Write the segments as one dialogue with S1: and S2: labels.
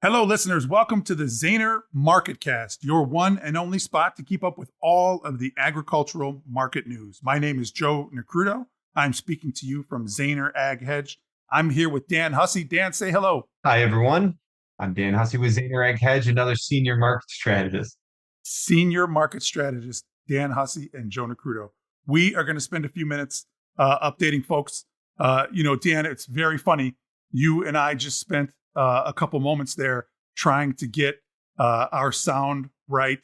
S1: Hello, listeners. Welcome to the Zaner MarketCast, your one and only spot to keep up with all of the agricultural market news. My name is Joe Nikruto. I'm speaking to you from Zaner Ag Hedge. I'm here with Dan Hussey. Dan, say hello.
S2: Hi, everyone. I'm Dan Hussey with Zaner Ag Hedge, another senior market strategist.
S1: Senior market strategist Dan Hussey and Joe Nikruto. We are going to spend a few minutes updating folks. Dan, it's very funny. You and I just spent a couple moments there trying to get our sound right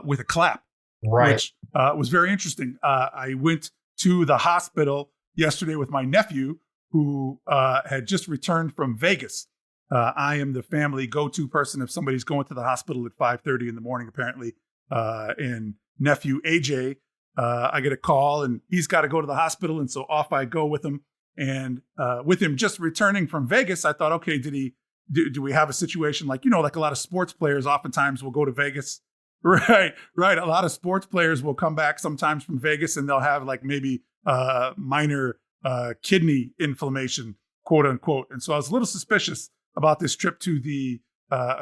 S1: with a clap,
S2: Right.
S1: which was very interesting. I went to the hospital yesterday with my nephew who had just returned from Vegas. I am the family go-to person if somebody's going to the hospital at 5:30 in the morning, apparently. And nephew AJ, I get a call and he's got to go to the hospital. And so off I go with him. And with him just returning from Vegas, I thought, okay, do we have a situation like a lot of sports players oftentimes will go to Vegas? Right. A lot of sports players will come back sometimes from Vegas and they'll have like maybe minor kidney inflammation, quote unquote. And so I was a little suspicious about this trip to the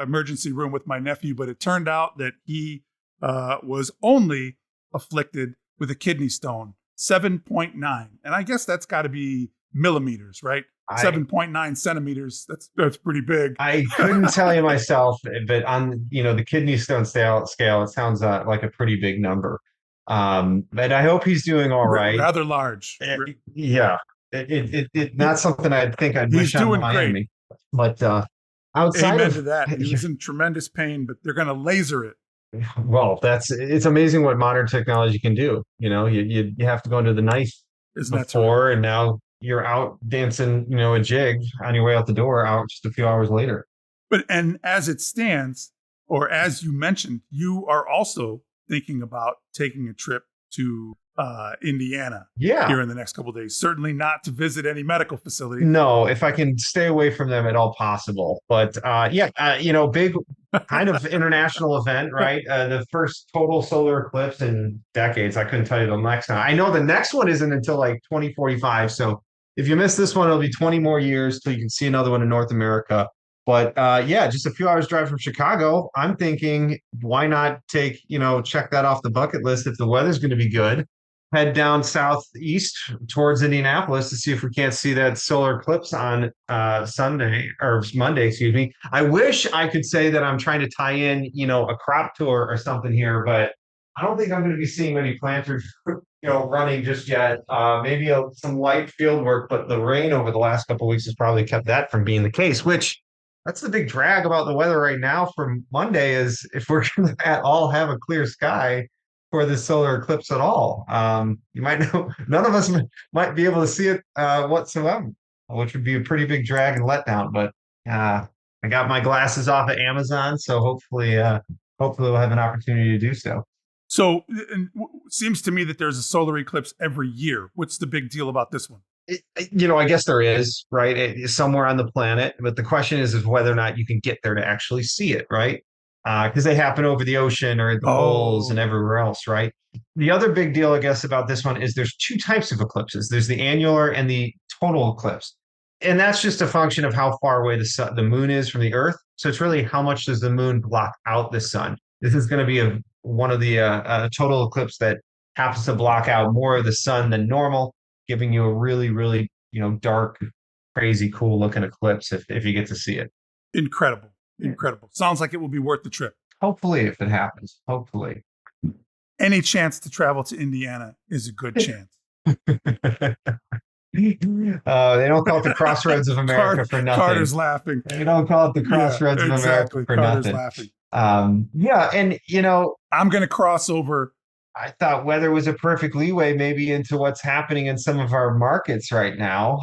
S1: emergency room with my nephew, but it turned out that he was only afflicted with a kidney stone, 7.9. And I guess that's got to be millimeters, right? 7.9 centimeters. That's pretty big.
S2: I couldn't tell you myself, but on the kidney stone scale, it sounds like a pretty big number. But I hope he's doing all right.
S1: Rather large.
S2: Yeah, not something I'd think I'd
S1: He's
S2: wish on
S1: doing
S2: my
S1: great.
S2: enemy. But outside
S1: Amen
S2: of
S1: to that. He was in tremendous pain, but they're going to laser it.
S2: well, it's amazing what modern technology can do. You have to go into the knife
S1: Isn't that
S2: before,
S1: terrific?
S2: and now you're out dancing, a jig on your way out the door, out just a few hours later.
S1: And as it stands, or as you mentioned, you are also thinking about taking a trip to Indiana
S2: Yeah.
S1: here in the next couple of days. Certainly not to visit any medical facility.
S2: No, if I can stay away from them at all possible. But big kind of international event, right? The first total solar eclipse in decades. I couldn't tell you the next time. I know the next one isn't until like 2045. So if you miss this one, it'll be 20 more years till you can see another one in North America. But just a few hours drive from Chicago. I'm thinking, why not check that off the bucket list if the weather's going to be good, head down southeast towards Indianapolis to see if we can't see that solar eclipse on Sunday or Monday, excuse me. I wish I could say that I'm trying to tie in, a crop tour or something here, but I don't think I'm going to be seeing many planters, running just yet. Maybe some light field work, but the rain over the last couple of weeks has probably kept that from being the case, which that's the big drag about the weather right now for Monday is if we're going to at all have a clear sky for the solar eclipse at all. You might know none of us might be able to see it whatsoever, which would be a pretty big drag and letdown. But I got my glasses off at Amazon, so hopefully we'll have an opportunity to do so.
S1: So it seems to me that there's a solar eclipse every year. What's the big deal about this one?
S2: I guess there is, right? It is somewhere on the planet, but the question is whether or not you can get there to actually see it, right? Because they happen over the ocean or at the poles and
S1: Oh,
S2: everywhere else, right? The other big deal, I guess, about this one is there's two types of eclipses. There's the annular and the total eclipse, and that's just a function of how far away the moon is from the Earth. So it's really how much does the moon block out the sun. This is going to be one of the total eclipse that happens to block out more of the sun than normal, giving you a really, really, dark, crazy, cool looking eclipse if you get to see it.
S1: incredible.
S2: Yeah.
S1: Incredible. Sounds like it will be worth the trip.
S2: Hopefully, if it happens, hopefully.
S1: Any chance to travel to Indiana is a good chance.
S2: They don't call it the Crossroads of America for nothing.
S1: Carter's laughing.
S2: They don't call it the
S1: Yeah,
S2: Crossroads of America
S1: exactly.
S2: for
S1: Carter's
S2: nothing.
S1: laughing.
S2: And
S1: I'm going to cross over.
S2: I thought weather was a perfect leeway maybe into what's happening in some of our markets right now,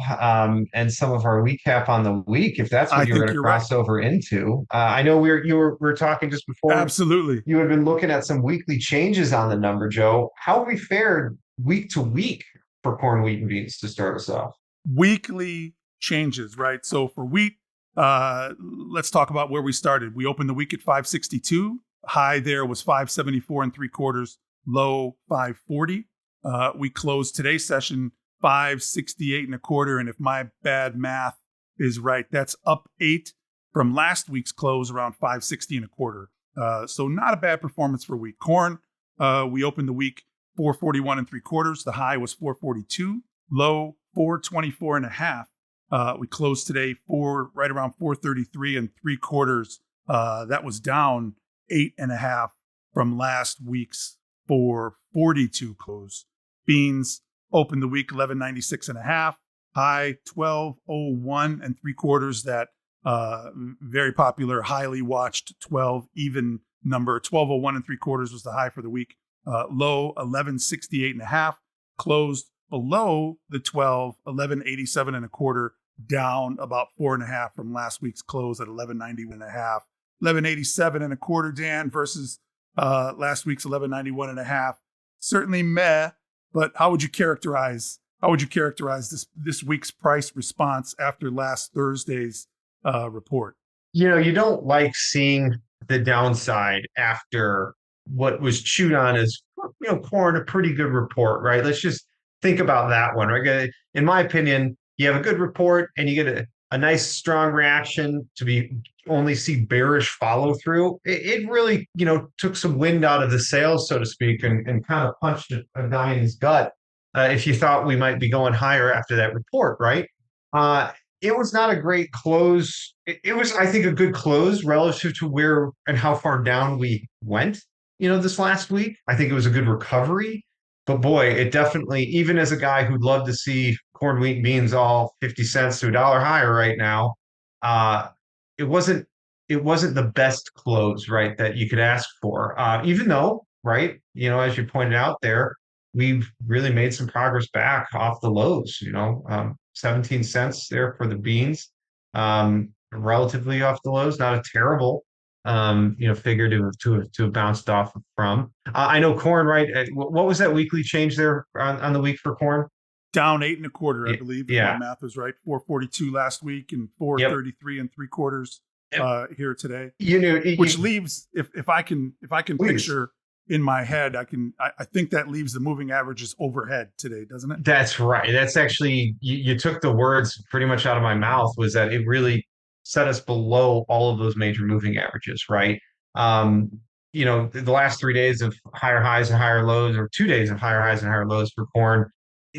S2: and some of our recap on the week, if that's
S1: I
S2: what you're
S1: think
S2: going to
S1: you're right.
S2: cross over into. I know we were talking just before.
S1: Absolutely.
S2: You had been looking at some weekly changes on the number, Joe. How have we fared week to week for corn, wheat, and beans to start us off?
S1: Weekly changes, right? So for wheat, let's talk about where we started. We opened the week at 562. High there was 574 and 3/4. Low 540. We closed today's session 568 and 1/4. And if my bad math is right, that's up 8 from last week's close around 560 and a quarter. So not a bad performance for wheat. Corn, we opened the week 441 and three quarters. The high was 442, low 424 and a half. We closed today right around 433 and three quarters. That was down 8.5 from last week's 442 close. Beans opened the week 1196 and a half, high 1201 and three quarters. That very popular, highly watched 12 even number. 1201 and three quarters was the high for the week. Low 1168 and a half, closed below the 12, 1187 and a quarter, down about 4.5 from last week's close at 1191 and a half. 1187 and a quarter, Dan, versus last week's 1191 and a half. Certainly meh, but how would you characterize this week's price response after last Thursday's report?
S2: You don't like seeing the downside after what was chewed on as, corn, a pretty good report, right? Let's just think about that one, right? In my opinion, you have a good report and you get a nice strong reaction to only see bearish follow through. It really, took some wind out of the sails, so to speak, and kind of punched a guy in his gut if you thought we might be going higher after that report, right? It was not a great close. It was, I think, a good close relative to where and how far down we went, this last week. I think it was a good recovery. But boy, it definitely, even as a guy who'd love to see corn, wheat, and beans all 50 cents to $1 higher right now, it wasn't the best close, right, that you could ask for. Even though, right, as you pointed out there, we've really made some progress back off the lows, 17 cents there for the beans, relatively off the lows, not a terrible figure to have bounced off from. I know corn, right? What was that weekly change there on the week for corn?
S1: Down 8.25, I believe. If
S2: yeah.
S1: my math was right. 442 last week and 433 and three quarters here today. Which leaves, if I can picture in my head, I think that leaves the moving averages overhead today, doesn't it?
S2: That's right. That's actually, you took the words pretty much out of my mouth, was that it really set us below all of those major moving averages, right? The last 3 days of higher highs and higher lows, or 2 days of higher highs and higher lows for corn,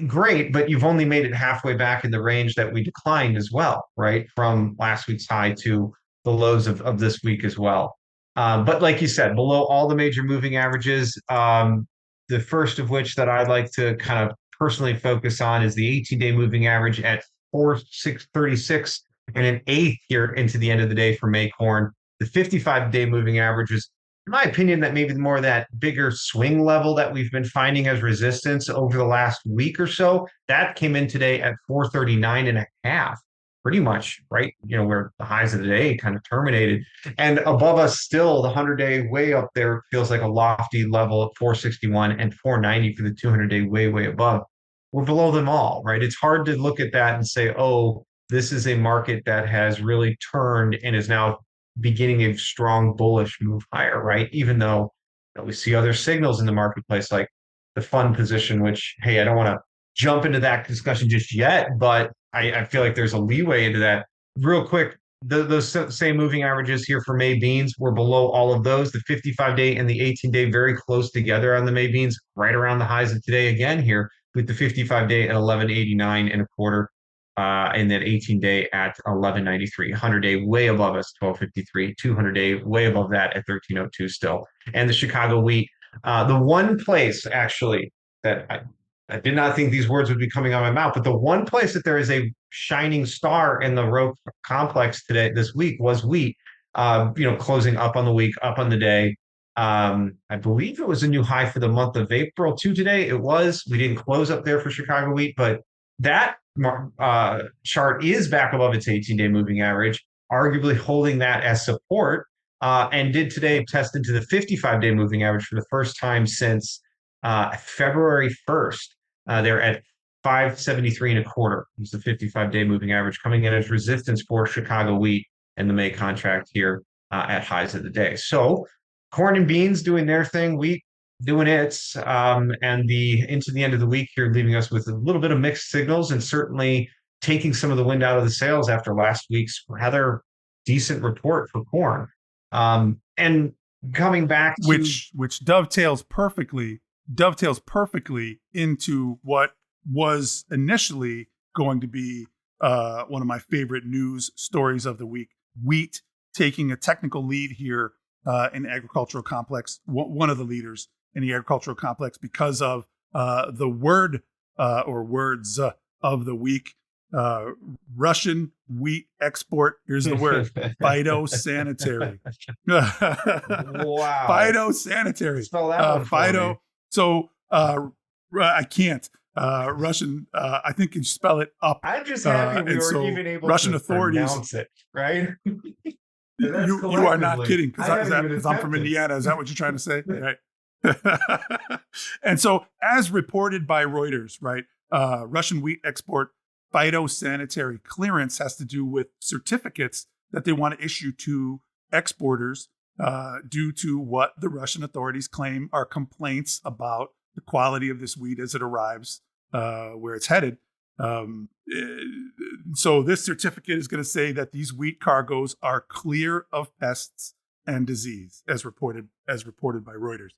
S2: great, but you've only made it halfway back in the range that we declined as well, right? From last week's high to the lows of this week as well. But like you said, below all the major moving averages, the first of which that I'd like to kind of personally focus on is the 18-day moving average at 4,636 and an eighth here into the end of the day for May corn. The 55-day moving average is, in my opinion, that maybe more of that bigger swing level that we've been finding as resistance over the last week or so. That came in today at 439 and a half, pretty much, right? Where the highs of the day kind of terminated. And above us still, the 100-day way up there feels like a lofty level at 461 and 490 for the 200-day way above. We're below them all, right? It's hard to look at that and say, oh, this is a market that has really turned and is now beginning a strong bullish move higher, right? Even though we see other signals in the marketplace, like the fund position, which, hey, I don't want to jump into that discussion just yet, but I feel like there's a leeway into that. Real quick, those same moving averages here for May beans were below all of those. The 55-day and the 18-day very close together on the May beans, right around the highs of today again here, with the 55-day at 1189 and a quarter. And then 18-day at 1193, 100-day way above us, 1253, 200-day way above that at 1302 still. And the Chicago wheat, the one place actually that I did not think these words would be coming out of my mouth, but the one place that there is a shining star in the rope complex this week was wheat, closing up on the week, up on the day. I believe it was a new high for the month of April too today. It was. We didn't close up there for Chicago wheat, but that chart is back above its 18-day moving average, arguably holding that as support, and did today test into the 55-day moving average for the first time since February 1st. They're at 573 and a quarter. It's the 55-day moving average coming in as resistance for Chicago wheat and the May contract here at highs of the day. So corn and beans doing their thing, wheat doing its, and into the end of the week here, leaving us with a little bit of mixed signals and certainly taking some of the wind out of the sails after last week's rather decent report for corn. And coming back to
S1: which dovetails perfectly into what was initially going to be one of my favorite news stories of the week. Wheat taking a technical lead here in the agricultural complex, one of the leaders in the agricultural complex, because of the word or words of the week. Russian wheat export. Here's the word: phytosanitary.
S2: wow,
S1: Phytosanitary.
S2: spell that one for
S1: Phyto.
S2: me.
S1: So I can't. Russian. I think you spell it up.
S2: I'm just happy we were even able Russian to pronounce it, right?
S1: You are not kidding, because I'm from Indiana. Is that what you're trying to say? Right. And so, as reported by Reuters, right, Russian wheat export phytosanitary clearance has to do with certificates that they want to issue to exporters due to what the Russian authorities claim are complaints about the quality of this wheat as it arrives where it's headed. So this certificate is going to say that these wheat cargoes are clear of pests and disease, as reported by Reuters.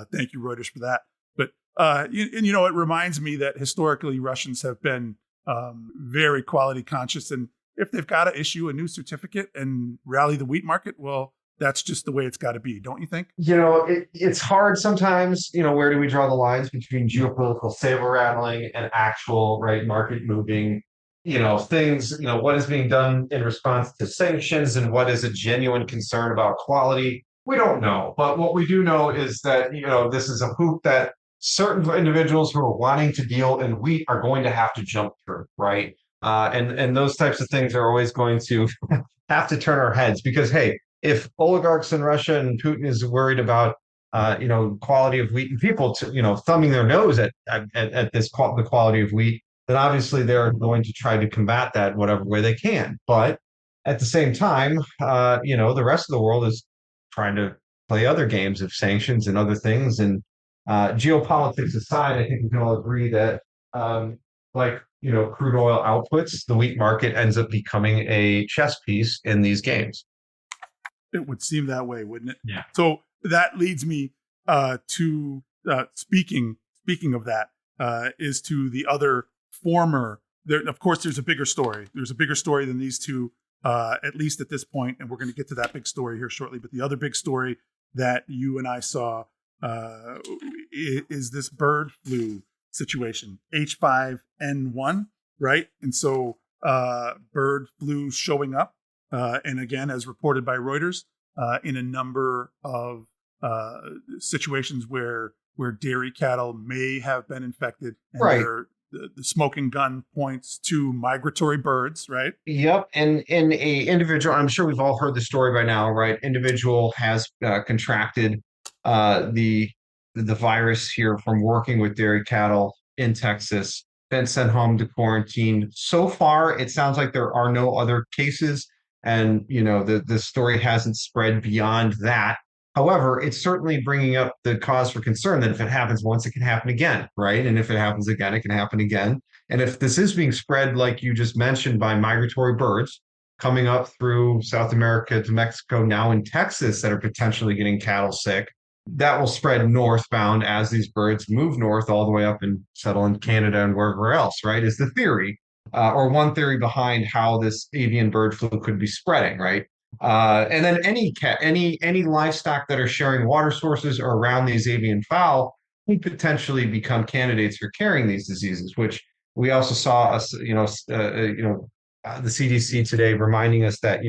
S1: Thank you, Reuters, for that. But it reminds me that historically Russians have been very quality conscious, and if they've got to issue a new certificate and rally the wheat market, well, that's just the way it's got to be, don't you think?
S2: It's hard sometimes. Where do we draw the lines between geopolitical saber rattling and actual market moving? Things. What is being done in response to sanctions, and what is a genuine concern about quality? We don't know, but what we do know is that this is a hoop that certain individuals who are wanting to deal in wheat are going to have to jump through, right? And those types of things are always going to have to turn our heads, because hey, if oligarchs in Russia and Putin is worried about quality of wheat and people thumbing their nose at the quality of wheat, then obviously they're going to try to combat that whatever way they can. But at the same time, the rest of the world is trying to play other games of sanctions and other things. And geopolitics aside, I think we can all agree that crude oil outputs, the wheat market ends up becoming a chess piece in these games.
S1: It would seem that way, wouldn't it?
S2: Yeah.
S1: So that leads me to speaking of that, is to the other former. Of course, there's a bigger story. There's a bigger story than these two, at least at this point, and we're going to get to that big story here shortly. But the other big story that you and I saw is this bird flu situation, H5N1, right? And so bird flu showing up. And again, as reported by Reuters, in a number of situations where dairy cattle may have been infected, and
S2: right.
S1: The smoking gun points to migratory birds, right?
S2: Yep. And in a individual, I'm sure we've all heard the story by now, right? Individual has contracted the virus here from working with dairy cattle in Texas, been sent home to quarantine. So far, it sounds like there are no other cases. And, the story hasn't spread beyond that. However, it's certainly bringing up the cause for concern that if it happens once, it can happen again, right? And if it happens again, it can happen again. And if this is being spread, like you just mentioned, by migratory birds coming up through South America to Mexico, now in Texas, that are potentially getting cattle sick, that will spread northbound as these birds move north all the way up and settle in Canada and wherever else, right? Is the theory. Or one theory behind how this avian bird flu could be spreading, right? And then any livestock that are sharing water sources or around these avian fowl could potentially become candidates for carrying these diseases. Which we also saw the CDC today reminding us that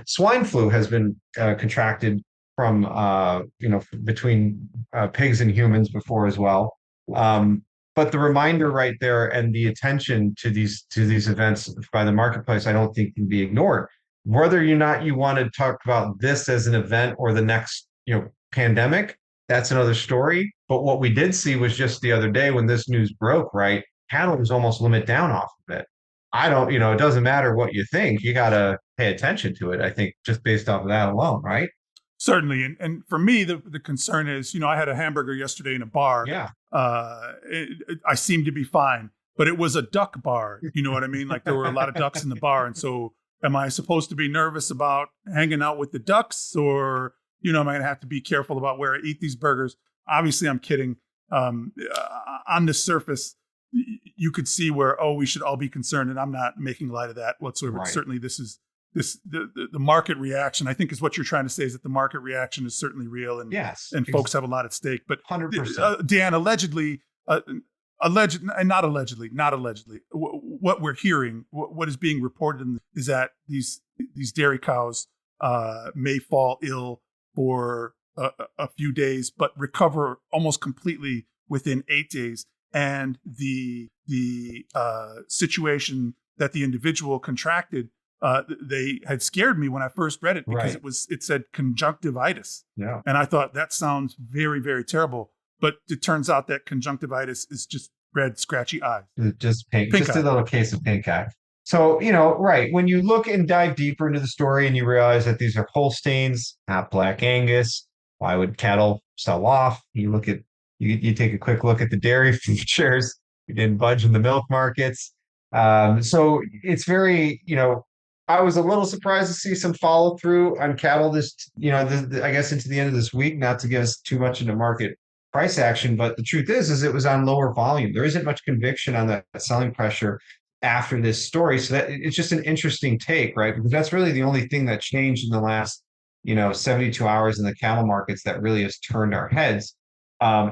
S2: swine flu has been contracted from between pigs and humans before as well. But the reminder right there and the attention to these events by the marketplace, I don't think can be ignored. Whether or not you want to talk about this as an event or the next, pandemic, that's another story. But what we did see was just the other day when this news broke, right? Cattle was almost limit down off of it. It doesn't matter what you think, you got to pay attention to it. I think just based off of that alone, right?
S1: Certainly. And for me, the concern is, I had a hamburger yesterday in a bar.
S2: Yeah.
S1: I seemed to be fine, but it was a duck bar. You know what I mean? Like there were a lot of ducks in the bar. And so Am I supposed to be nervous about hanging out with the ducks, or am I going to have to be careful about where I eat these burgers? Obviously, I'm kidding. On the surface, you could see where, we should all be concerned, and I'm not making light of that whatsoever.
S2: Right.
S1: Certainly, the market reaction, I think, is what you're trying to say, is that the market reaction is certainly real, and
S2: Yes,
S1: and folks have a lot at stake. But
S2: 100%.
S1: Dan, allegedly, not allegedly, what we're hearing, what is being reported is that these dairy cows may fall ill for a few days, but recover almost completely within 8 days. And the situation that the individual contracted, they had scared me when I first read it, because it said conjunctivitis.
S2: Yeah.
S1: And I thought that sounds very, very terrible. But it turns out that conjunctivitis is just red, scratchy eyes.
S2: Just pink
S1: Pink
S2: just
S1: eye.
S2: a little case of pink eye. So, right. When you look and dive deeper into the story and you realize that these are Holsteins, not Black Angus, why would cattle sell off? You take a quick look at the dairy futures. We didn't budge in the milk markets. So it's very, I was a little surprised to see some follow through on cattle I guess into the end of this week, not to get us too much into market price action. But the truth is it was on lower volume. There isn't much conviction on that selling pressure after this story. So that it's just an interesting take, right? Because that's really the only thing that changed in the last, 72 hours in the cattle markets that really has turned our heads,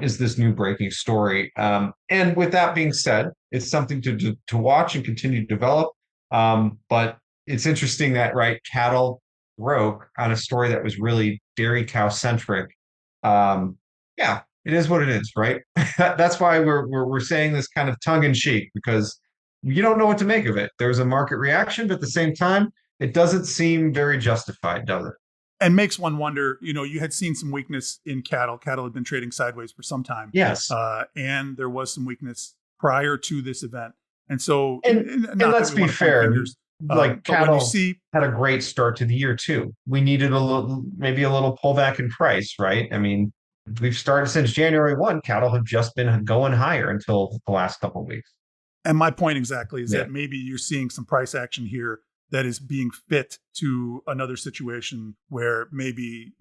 S2: is this new breaking story. And with that being said, it's something to watch and continue to develop. But it's interesting that, cattle broke on a story that was really dairy cow centric. Yeah, it is what it is, right? That's why we're saying this kind of tongue in cheek, because you don't know what to make of it. There's a market reaction, but at the same time, it doesn't seem very justified, does it?
S1: And makes one wonder, you had seen some weakness in cattle. Cattle had been trading sideways for some time.
S2: Yes.
S1: And there was some weakness prior to this event. And so,
S2: and let's be fair, cattle had a great start to the year too. We needed maybe a little pullback in price, right? I mean, we've started since January 1, cattle have just been going higher until the last couple of weeks.
S1: And my point exactly is that maybe you're seeing some price action here that is being fit to another situation where maybe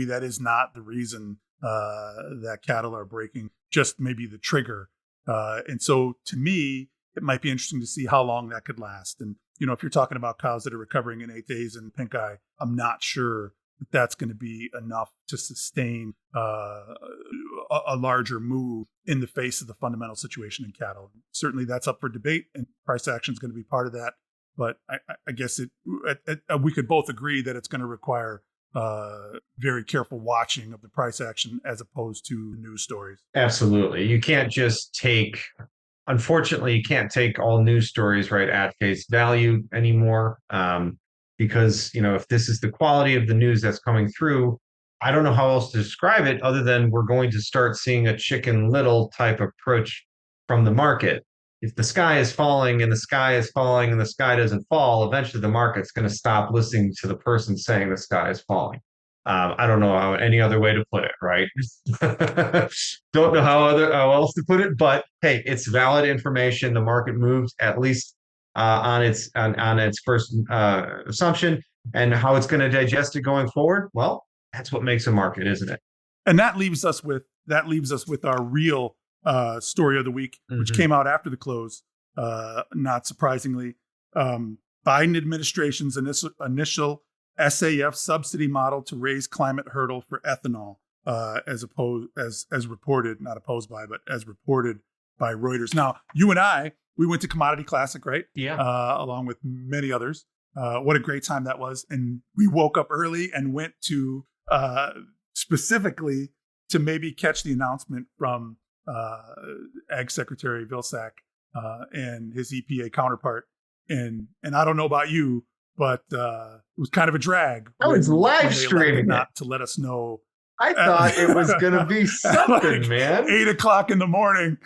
S1: that is not the reason that cattle are breaking, just maybe the trigger. And so to me, it might be interesting to see how long that could last. And, if you're talking about cows that are recovering in 8 days in pink eye, I'm not sure that that's going to be enough to sustain a larger move in the face of the fundamental situation in cattle. Certainly that's up for debate, and price action is going to be part of that. But I guess we could both agree that it's going to require very careful watching of the price action as opposed to news stories.
S2: Absolutely. You can't just unfortunately, you can't take all news stories at face value anymore. Because, if this is the quality of the news that's coming through, I don't know how else to describe it other than we're going to start seeing a Chicken Little type approach from the market. If the sky is falling and the sky is falling and the sky doesn't fall, eventually the market's going to stop listening to the person saying the sky is falling. I don't know any other way to put it, right? Don't know how else to put it, but hey, it's valid information. The market moves at least on its first assumption, and how it's going to digest it going forward. Well, that's what makes a market, isn't it?
S1: And that leaves us with our real story of the week, which came out after the close. Not surprisingly, Biden administration's initial SAF subsidy model to raise climate hurdle for ethanol, as reported, not opposed by, but as reported by Reuters. Now, you and I, we went to Commodity Classic, right?
S2: Yeah.
S1: Along with many others. What a great time that was. And we woke up early and went to specifically to maybe catch the announcement from Ag Secretary Vilsack and his EPA counterpart. And I don't know about you, but it was kind of a drag.
S2: I was live streaming
S1: not to let us know.
S2: I thought it was going to be something, man.
S1: 8:00 in the morning.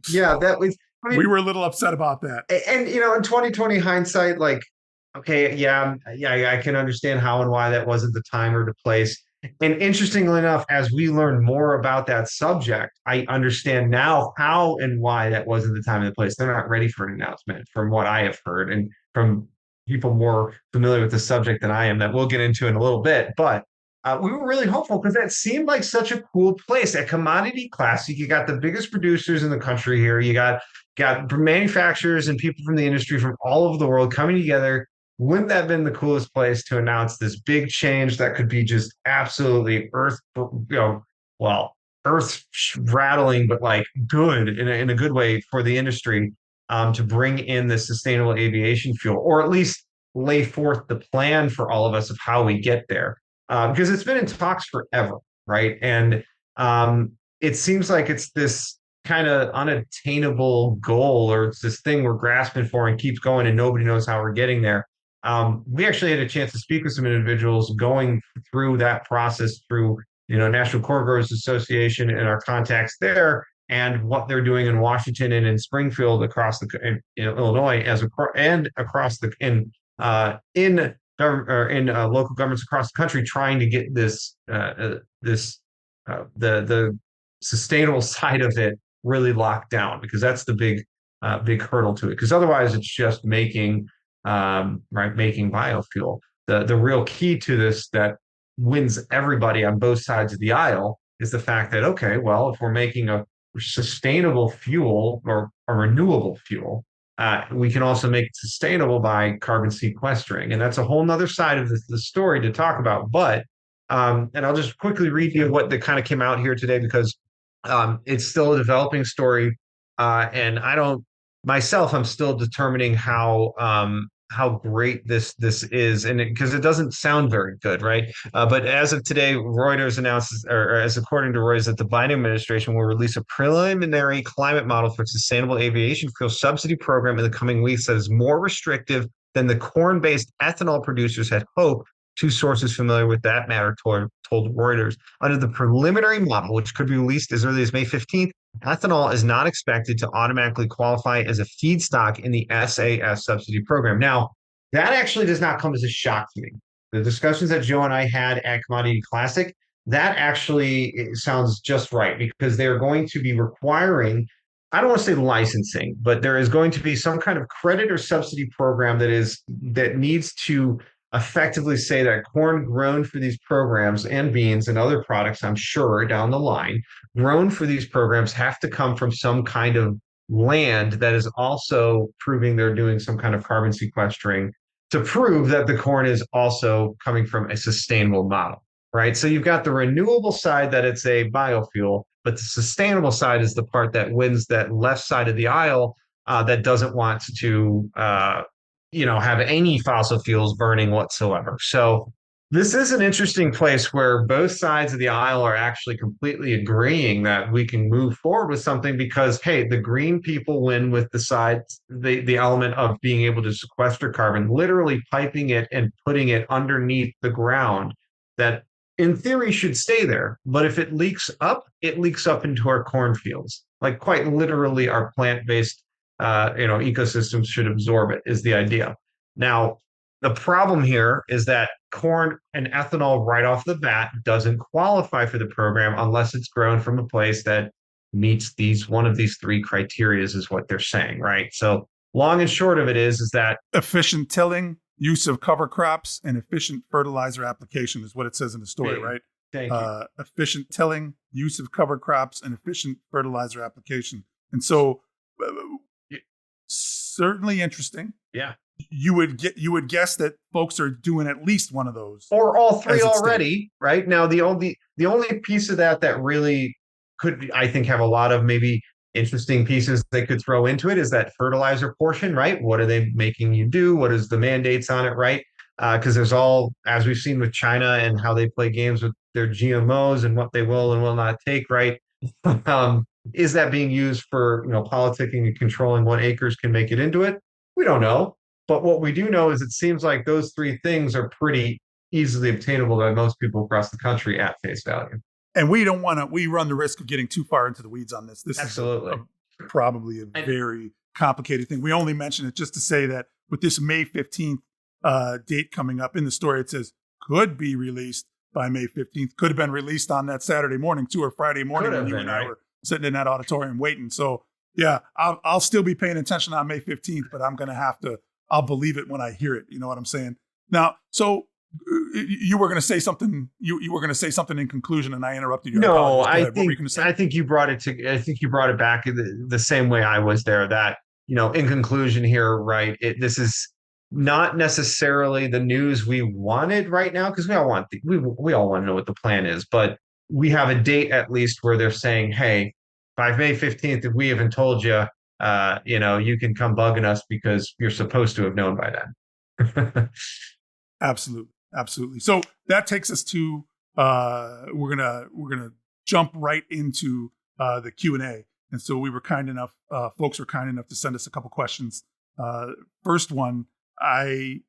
S2: Yeah, that was.
S1: We were a little upset about that.
S2: And in 2020 hindsight, okay, yeah, I can understand how and why that wasn't the time or the place. And interestingly enough, as we learn more about that subject, I understand now how and why that wasn't the time and the place. They're not ready for an announcement, from what I have heard and from people more familiar with the subject than I am that we'll get into in a little bit. But we were really hopeful because that seemed like such a cool place. At Commodity Classic, you got the biggest producers in the country here. You got manufacturers and people from the industry from all over the world coming together. Wouldn't that have been the coolest place to announce this big change that could be just absolutely well, earth rattling, but like good in a good way for the industry, to bring in the sustainable aviation fuel, or at least lay forth the plan for all of us of how we get there. Because it's been in talks forever, right? And it seems like it's this kind of unattainable goal, or it's this thing we're grasping for and keeps going, and nobody knows how we're getting there. We actually had a chance to speak with some individuals going through that process through, National Corn Growers Association and our contacts there, and what they're doing in Washington and in Springfield across in Illinois and across in local governments across the country, trying to get the sustainable side of it really locked down, because that's the big hurdle to it. Because otherwise, it's just making biofuel. The real key to this that wins everybody on both sides of the aisle is the fact that, okay, well, if we're making a sustainable fuel or a renewable fuel, we can also make it sustainable by carbon sequestering. And that's a whole nother side of the story to talk about. But, and I'll just quickly read you what kind of came out here today, because it's still a developing story. And I'm still determining how great this is, and because it doesn't sound very good, right? But as of today, Reuters announces, or as according to Reuters, that the Biden administration will release a preliminary climate model for sustainable aviation fuel subsidy program in the coming weeks that is more restrictive than the corn-based ethanol producers had hoped. Two sources familiar with that matter told Reuters. Under the preliminary model, which could be released as early as May 15th, ethanol is not expected to automatically qualify as a feedstock in the SAF subsidy program. Now, that actually does not come as a shock to me. The discussions that Joe and I had at Commodity Classic, that actually sounds just right, because they're going to be requiring, I don't want to say licensing, but there is going to be some kind of credit or subsidy program that needs to effectively say that corn grown for these programs, and beans and other products, I'm sure, down the line, grown for these programs, have to come from some kind of land that is also proving they're doing some kind of carbon sequestering, to prove that the corn is also coming from a sustainable model, right? So you've got the renewable side, that it's a biofuel, but the sustainable side is the part that wins that left side of the aisle, that doesn't want to have any fossil fuels burning whatsoever. So this is an interesting place where both sides of the aisle are actually completely agreeing that we can move forward with something, because, hey, the green people win with the element of being able to sequester carbon, literally piping it and putting it underneath the ground, that in theory should stay there. But if it leaks up into our cornfields. Like, quite literally, our plant-based ecosystems should absorb it, is the idea. Now, the problem here is that corn and ethanol right off the bat doesn't qualify for the program unless it's grown from a place that meets one of these three criteria, is what they're saying, right? So long and short of it is that
S1: efficient tilling, use of cover crops, and efficient fertilizer application is what it says in the story, right?
S2: Thank you.
S1: Efficient tilling, use of cover crops, and efficient fertilizer application. And so certainly interesting.
S2: Yeah.
S1: You would guess that folks are doing at least one of those,
S2: or all three already, right? Now, the only piece of that really could, I think, have a lot of maybe interesting pieces they could throw into it is that fertilizer portion, right? What are they making you do? What is the mandates on it, right? Because there's all, as we've seen with China and how they play games with their GMOs and what they will and will not take, right? Is that being used for politicking and controlling what acres can make it into it? We don't know. But what we do know is it seems like those three things are pretty easily obtainable by most people across the country at face value.
S1: And we run the risk of getting too far into the weeds on this. This
S2: Absolutely.
S1: is probably a very complicated thing. We only mention it just to say that with this May 15th date coming up in the story, it says could be released by May 15th. Could have been released on that Saturday morning too, or Friday morning when you and I were sitting in that auditorium waiting. So yeah, I'll still be paying attention on May 15th, but I'm going to have to I'll believe it when I hear it. You know what I'm saying? Now, so you were going to say something. You were going to say something in conclusion, and I interrupted you. I
S2: No,
S1: apologize. Go ahead. What were you going to say?
S2: I think you brought it to. I think you brought it back the same way I was there. That in conclusion here, right? This is not necessarily the news we wanted right now because we all want we all want to know what the plan is, but we have a date at least where they're saying, hey, by May 15th, if we haven't told you, you can come bugging us because you're supposed to have known by then.
S1: Absolutely, absolutely. So that takes us to we're gonna jump right into the Q&A. And so we were kind enough, folks were kind enough to send us a couple questions. First one, I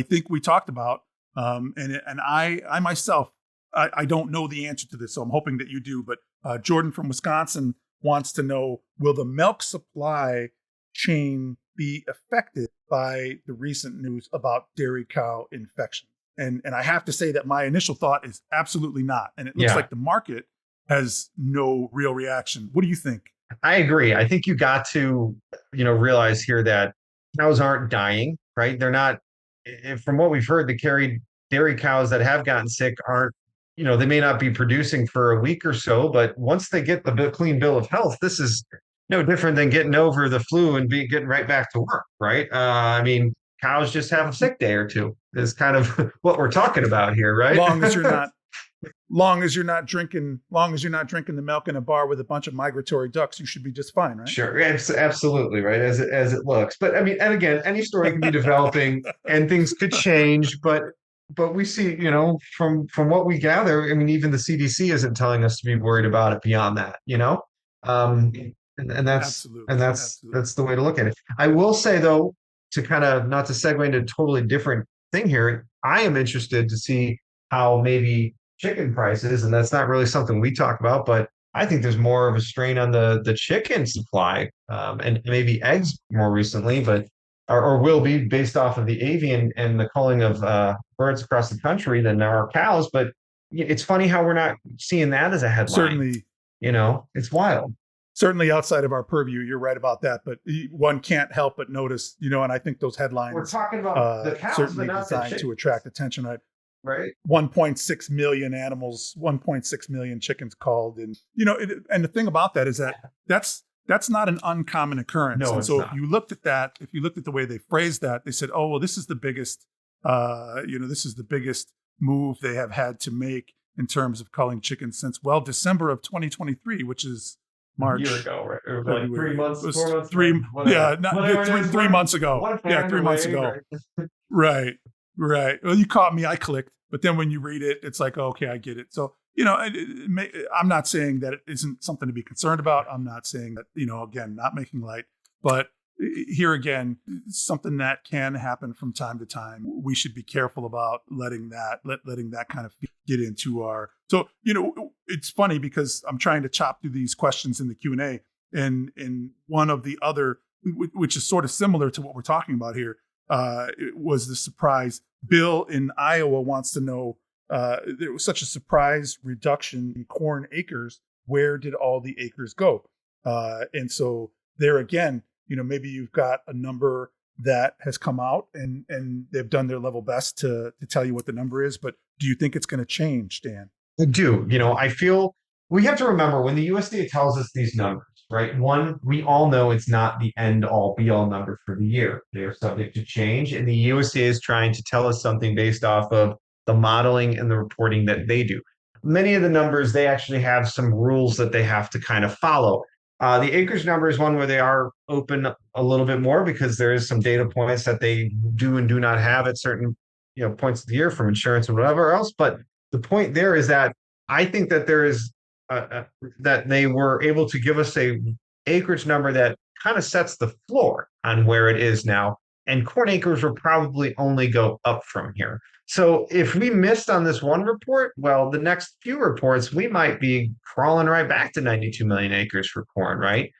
S1: think we talked about, and I myself, I don't know the answer to this, so I'm hoping that you do. But Jordan from Wisconsin wants to know: will the milk supply chain be affected by the recent news about dairy cow infection? And I have to say that my initial thought is absolutely not. And it looks like the market has no real reaction. What do you think?
S2: I agree. I think you got to, realize here that cows aren't dying, right? They're not, from what we've heard, the dairy cows that have gotten sick aren't, they may not be producing for a week or so, but once they get the clean bill of health, this is no different than getting over the flu and getting right back to work, right? I mean, cows just have a sick day or two is kind of what we're talking about here, right?
S1: Long as you're not drinking the milk in a bar with a bunch of migratory ducks, you should be just fine, right?
S2: Sure, absolutely, right, as it looks. But I mean, and again, any story can be developing, and things could change. But we see, from what we gather, I mean, even the CDC isn't telling us to be worried about it beyond that, and that's the way to look at it. I will say though, to kind of not to segue into a totally different thing here, I am interested to see how maybe chicken prices, and that's not really something we talk about, but I think there's more of a strain on the chicken supply, and maybe eggs more recently, but or will be based off of the avian and the culling of birds across the country than there are cows. But it's funny how we're not seeing that as a headline.
S1: Certainly,
S2: it's wild.
S1: Certainly outside of our purview, you're right about that. But one can't help but notice, and I think those headlines
S2: we're talking about the cows,
S1: certainly
S2: but not
S1: designed to attract attention.
S2: Right.
S1: 1.6 million animals, 1.6 million chickens called. And, and the thing about that is that's not an uncommon occurrence.
S2: No,
S1: and so
S2: not.
S1: if you looked at the way they phrased that, they said, oh, well, this is the biggest, this is the biggest move they have had to make in terms of culling chickens since, December of 2023, which is March.
S2: A year ago, right? Or like 3 months, 4 months.
S1: 3 months ago. Yeah, 3 months ago. Right. Right. Well, you caught me. I clicked. But then when you read it, it's like, okay, I get it. So, I'm not saying that it isn't something to be concerned about. I'm not saying that, again, not making light. But here again, something that can happen from time to time. We should be careful about letting that kind of get into our. So, it's funny because I'm trying to chop through these questions in the Q&A. And one of the other, which is sort of similar to what we're talking about here, it was the surprise. Bill in Iowa wants to know, there was such a surprise reduction in corn acres. Where did all the acres go? And so there again, maybe you've got a number that has come out and they've done their level best to tell you what the number is. But do you think it's going to change, Dan?
S2: I do. I feel we have to remember when the USDA tells us these numbers, right? One, we all know it's not the end all be all number for the year. They are subject to change. And the USDA is trying to tell us something based off of the modeling and the reporting that they do. Many of the numbers, they actually have some rules that they have to kind of follow. The acres number is one where they are open a little bit more because there is some data points that they do and do not have at certain points of the year from insurance and whatever else. But the point there is that I think that there is that they were able to give us a acreage number that kind of sets the floor on where it is now. And corn acres will probably only go up from here. So if we missed on this one report, well, the next few reports, we might be crawling right back to 92 million acres for corn, right?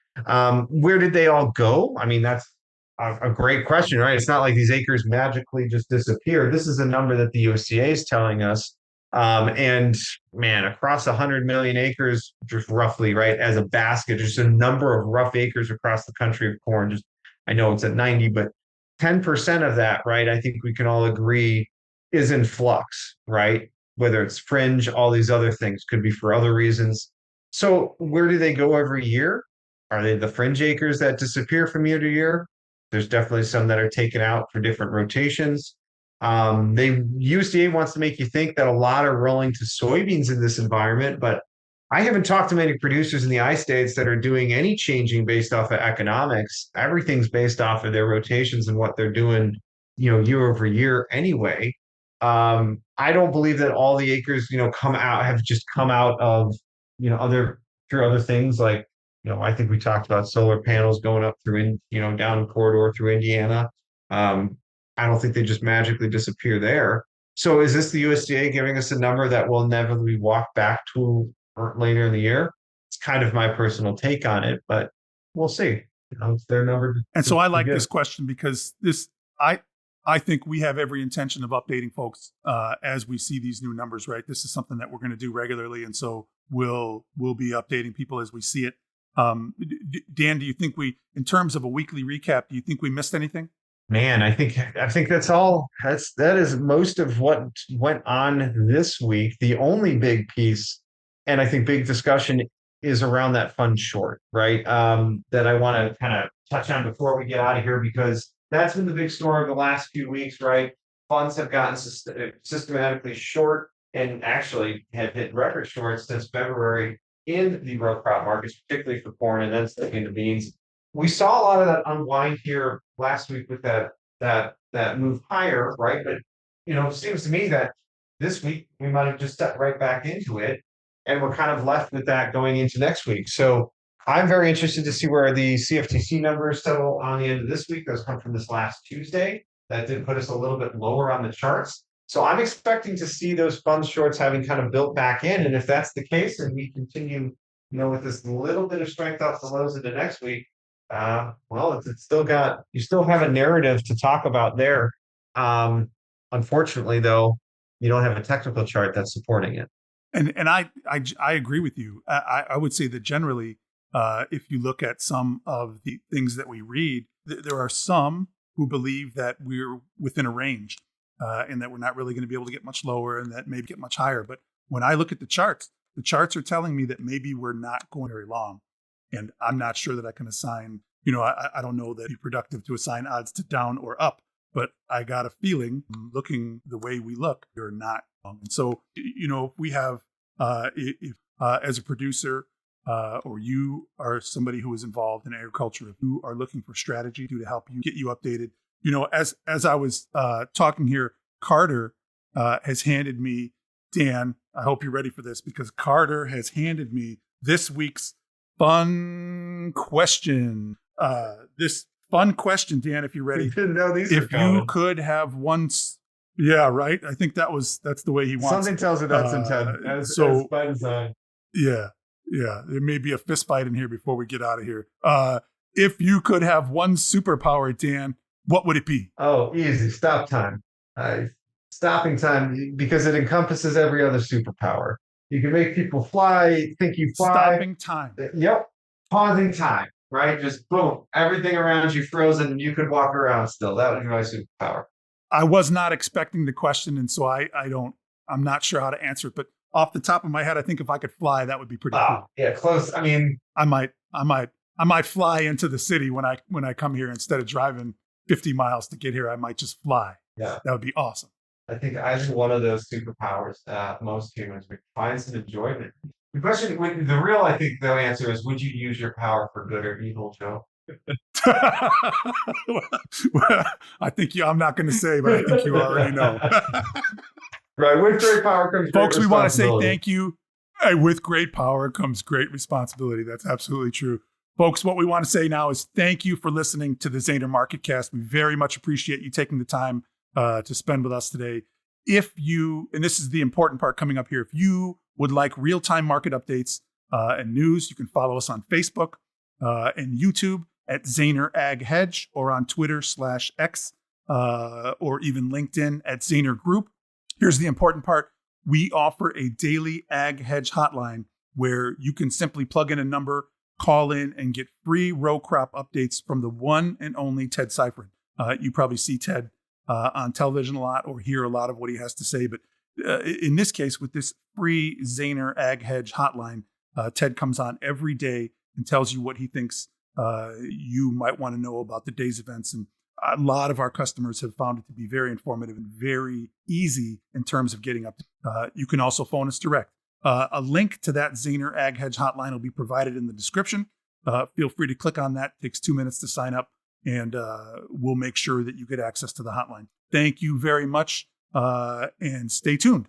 S2: Where did they all go? I mean, that's a great question, right? It's not like these acres magically just disappear. This is a number that the USDA is telling us. And man, across 100 million acres, just roughly, right, as a basket, just a number of rough acres across the country of corn. Just I know it's at 90, but 10% of that, right? I think we can all agree is in flux, right? Whether it's fringe, all these other things could be for other reasons. So where do they go every year? Are they the fringe acres that disappear from year to year? There's definitely some that are taken out for different rotations. USDA wants to make you think that a lot are rolling to soybeans in this environment, but I haven't talked to many producers in the I states that are doing any changing based off of economics. Everything's based off of their rotations and what they're doing, year over year anyway. I don't believe that all the acres, have just come out of, other through other things like, I think we talked about solar panels going up through down corridor through Indiana. Um, I don't think they just magically disappear there. So is this the USDA giving us a number that will inevitably walk back to later in the year? It's kind of my personal take on it, but we'll see. It's their number.
S1: And so I like this question because I think we have every intention of updating folks as we see these new numbers, right? This is something that we're going to do regularly. And so we'll be updating people as we see it. Dan, do you think in terms of a weekly recap, do you think we missed anything?
S2: Man, I think that's all. That is most of what went on this week. The only big piece, and I think big discussion, is around that fund short, right? That I want to kind of touch on before we get out of here, because that's been the big story of the last few weeks, right? Funds have gotten systematically short and actually have hit record shorts since February in the row crop markets, particularly for corn and then sticking to beans. We saw a lot of that unwind here last week with that move higher, right? But it seems to me that this week we might have just stepped right back into it, and we're kind of left with that going into next week. So I'm very interested to see where the CFTC numbers settle on the end of this week. Those come from this last Tuesday. That did put us a little bit lower on the charts. So I'm expecting to see those fund shorts having kind of built back in. And if that's the case, and we continue, with this little bit of strength off the lows into next week, well, it's you still have a narrative to talk about there. Unfortunately, though, you don't have a technical chart that's supporting it.
S1: And I agree with you. I would say that generally, if you look at some of the things that we read, there are some who believe that we're within a range and that we're not really going to be able to get much lower and that maybe get much higher. But when I look at the charts are telling me that maybe we're not going very long. And I'm not sure that I can assign, I don't know that it'd be productive to assign odds to down or up, but I got a feeling looking the way we look, you're not long. And so, if we have, as a producer, or you are somebody who is involved in agriculture, if you are looking for strategy to help you get you updated, as I was talking here, Carter has handed me, Dan, I hope you're ready for this, because Carter has handed me this week's fun question. This fun question, Dan, if you're ready.
S2: I didn't know these
S1: if you could have one, yeah, right. I think that's the way he wants.
S2: Something tells me that's intent.
S1: Yeah. There may be a fist fight in here before we get out of here. If you could have one superpower, Dan, what would it be?
S2: Oh, easy. Stop time. Stopping time, because it encompasses every other superpower. You can make people fly, think you fly.
S1: Stopping time.
S2: Yep. Pausing time, right? Just boom. Everything around you frozen and you could walk around still. That would be my superpower.
S1: I was not expecting the question, and so I'm not sure how to answer it, but off the top of my head, I think if I could fly, that would be pretty cool.
S2: Yeah, close. I mean,
S1: I might fly into the city when I come here instead of driving 50 miles to get here. I might just fly.
S2: Yeah.
S1: That would be awesome.
S2: I think either one of those superpowers that most humans would find some enjoyment. The question, the real, I think, the answer is, would you use your power for good or evil, Joe?
S1: Well, I think I'm not going to say, but I think you already know.
S2: Right. With great power comes great
S1: Folks, we want to say
S2: responsibility.
S1: thank you. Hey, with great power comes great responsibility. That's absolutely true. Folks, what we want to say now is thank you for listening to the Zaner MarketCast. We very much appreciate you taking the time to spend with us today. If you, and this is the important part coming up here, if you would like real-time market updates and news, you can follow us on Facebook and YouTube at Zaner Ag Hedge, or on Twitter /X, or even LinkedIn at Zaner Group. Here's the important part. We offer a daily Ag Hedge hotline where you can simply plug in a number, call in, and get free row crop updates from the one and only Ted Seifert. You probably see Ted on television a lot or hear a lot of what he has to say. But in this case, with this free Zaner Ag Hedge hotline, Ted comes on every day and tells you what he thinks you might want to know about the day's events. And a lot of our customers have found it to be very informative and very easy in terms of getting up. You can also phone us direct. A link to that Zaner Ag Hedge hotline will be provided in the description. Feel free to click on that. It takes 2 minutes to sign up, and we'll make sure that you get access to the hotline. Thank you very much, and stay tuned.